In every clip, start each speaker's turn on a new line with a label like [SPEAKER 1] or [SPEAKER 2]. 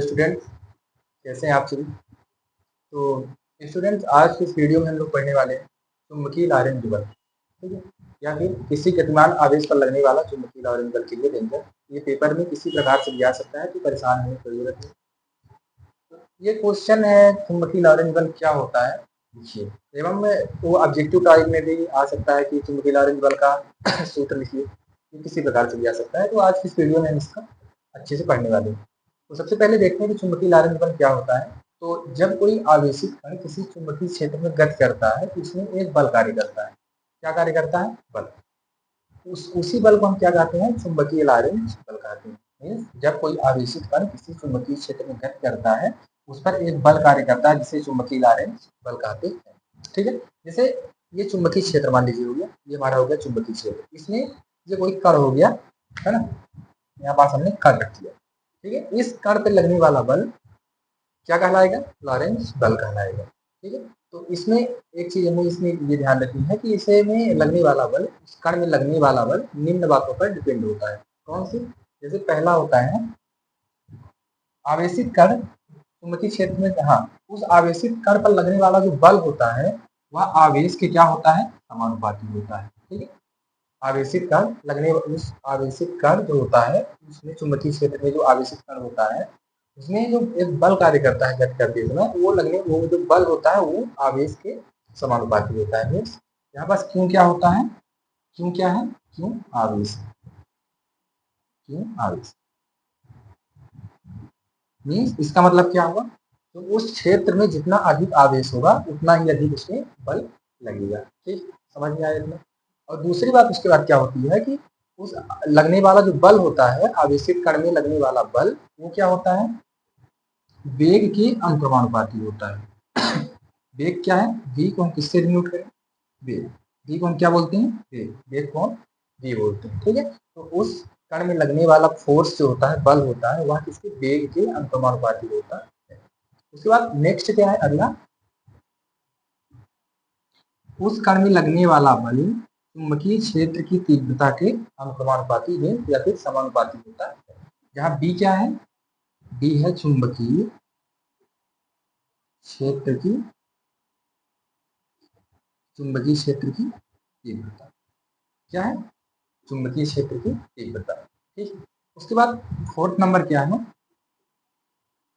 [SPEAKER 1] Students, कैसे हैं आप सभी। तो स्टूडेंट्स, आज के इस वीडियो में हम लोग पढ़ने वाले हैं चुंबकीय लहरें बल, ठीक है, या फिर किसी गतिमान आवेश पर लगने वाला चुंबकीय लहरें बल के लिए डेंजर। ये पेपर में किसी प्रकार से भी आ सकता है, तो परेशान होने की जरूरत नहीं। ये क्वेश्चन है चुंबकीय लहरें बल क्या होता है, लिखिए। एवं वो ऑब्जेक्टिव टाइप में भी आ सकता है कि चुंबकीय लहरें बल का सूत्र लिखिए, किसी प्रकार से भी आ सकता है। तो आज की इस वीडियो में हम इसका अच्छे से पढ़ने वाले हैं। तो सबसे पहले देखते हैं कि चुंबकीय लहरें बल क्या होता है। तो जब कोई आवेशित कण किसी चुंबकीय क्षेत्र में गति करता है तो इसमें एक बल कार्य करता है। क्या कार्य करता है? बल। उसी बल को हम क्या कहते हैं? चुंबकीय लहरें बल कहते हैं। जब कोई आवेशित कण किसी चुंबकीय क्षेत्र में गति करता है उस पर एक बल कार्य करता है जिसे चुंबकीय लहरें बल कहते हैं। ठीक है, जैसे ये चुंबकीय क्षेत्र मान लीजिए हो गया, ये हमारा हो गया चुंबकीय क्षेत्र। इसमें ये कोई कण हो गया, है ना, यहाँ पास हमने कण रख दिया। ठीक है, इस कण पर लगने वाला बल क्या कहलाएगा? लॉरेंस बल कहलाएगा। ठीक है, तो इसमें एक चीज हमें इसमें ये ध्यान रखनी है कि इसे में लगने वाला बल, इस कण में लगने वाला बल निम्न बातों पर डिपेंड होता है। कौन सी? जैसे पहला होता है आवेशित कण चुंबकीय क्षेत्र में, हाँ, उस आवेशित कण पर लगने वाला जो बल होता है वह आवेश के क्या होता है? समानुपाती होता है। ठीक है, आवेशित कण लगने, उस आवेशित कण जो होता है उसमें चुंबकीय क्षेत्र में जो आवेशित कण होता है उसमें जो एक बल कार्य करता है गति करते समय, वो जो बल होता है वो आवेश के समानुपाती होता है। यहाँ पास क्यों क्या होता है? क्यों क्या है? क्यों आवेश। क्यों आवेश मीन्स इसका मतलब क्या होगा? तो उस क्षेत्र में जितना अधिक आवेश होगा उतना ही अधिक उसमें बल लगेगा। ठीक, समझ में आया इतना? और दूसरी बात उसके बाद क्या होती है कि उस लगने वाला जो बल होता है, आवेशित कण में लगने वाला बल, वो क्या होता है? वेग के अनुक्रमानुपाती होता है। वेग क्या है? v को हम किससे डिनोट करें? वेग। v को हम क्या बोलते हैं? वेग। वेग को हम v बोलते हैं। ठीक है, तो उस कण में लगने वाला फोर्स जो होता है, बल होता है, वह किसके? वेग के अनुक्रमानुपाती होता है। उसके बाद नेक्स्ट क्या है अगला? उस कण में लगने वाला बल चुंबकीय क्षेत्र की तीव्रता के अनुक्रमानुपाती है या फिर समानुपाती होता है। जहाँ b क्या है? b है चुंबकीय क्षेत्र की, चुंबकीय क्षेत्र की तीव्रता। क्या है? चुंबकीय क्षेत्र की तीव्रता। ठीक, उसके बाद फोर्थ नंबर क्या है?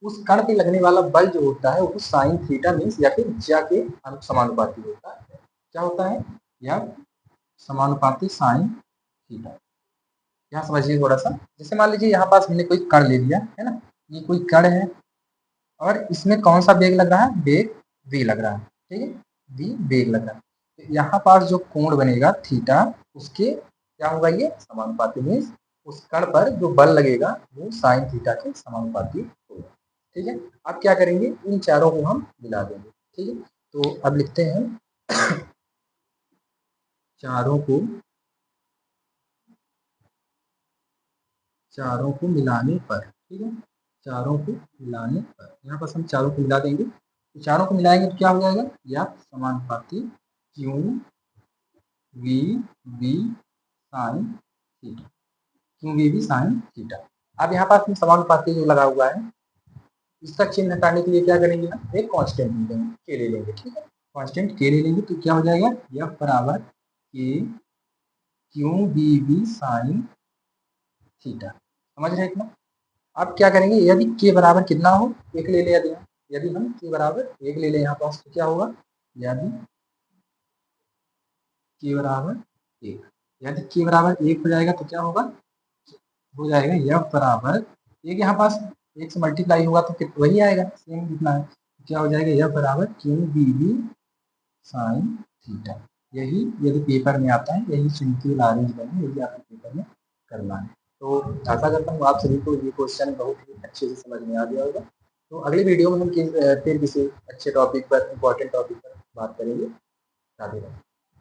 [SPEAKER 1] उस कण पे लगने वाला बल जो होता है वो साइन थीटा मीन्स या फिर ज्या के समानुपाती होता है। क्या होता है? या समानुपाती साइन थीटा। यहाँ समझिए थोड़ा सा। जैसे मान लीजिए यहाँ पास हमने कोई कण ले लिया है ना, ये कोई कण है और इसमें कौन सा वेग लग रहा है? वेग v लग रहा है। ठीक है, v वेग लग रहा है। तो यहाँ पास जो कोण बनेगा थीटा, उसके क्या होगा? ये समानुपाती मीन्स उस कण पर जो बल लगेगा वो साइन थीटा के समानुपाती होगा। ठीक है, अब क्या करेंगे? इन चारों को हम मिला देंगे। ठीक है, तो अब लिखते हैं चारों को मिलाने पर। ठीक है, चारों को मिलाने पर यहाँ पर हम चारों को मिला देंगे। तो चारों को मिलाएंगे तो क्या हो जाएगा? या समानुपाती Q V V sine theta. Q V V sine theta. अब यहाँ पास में समानुपाती जो लगा हुआ है इसका चिन्ह हटाने के लिए क्या करेंगे? हम एक कांस्टेंट ले लेंगे, के ले लेंगे। ठीक है, कांस्टेंट के ले लेंगे तो क्या हो जाएगा? एफ बराबर के Q V V sine theta. समझ रहे हैं इतना? अब क्या करेंगे? यदि के बराबर कितना हो? एक ले ले। यदि हम के बराबर एक ले लें यहाँ पास तो क्या होगा? यदि के बराबर एक, यदि के बराबर एक हो जाएगा तो क्या होगा? हो जाएगा एफ बराबर एक, यहाँ पास एक से मल्टीप्लाई होगा तो वही आएगा, सेम कितना है। क्या हो जाएगा? एफ बराबर Q B B sine theta. यही यदि पेपर में आता है, यही चुंबकीय लहरें बने, यही आपके पेपर में करना है। तो आशा करता हूँ आप सभी को ये क्वेश्चन बहुत ही अच्छे से समझ में आ गया होगा। तो अगली वीडियो में हम फिर किसी अच्छे टॉपिक पर, इम्पोर्टेंट टॉपिक पर बात करेंगे। राधे राधे।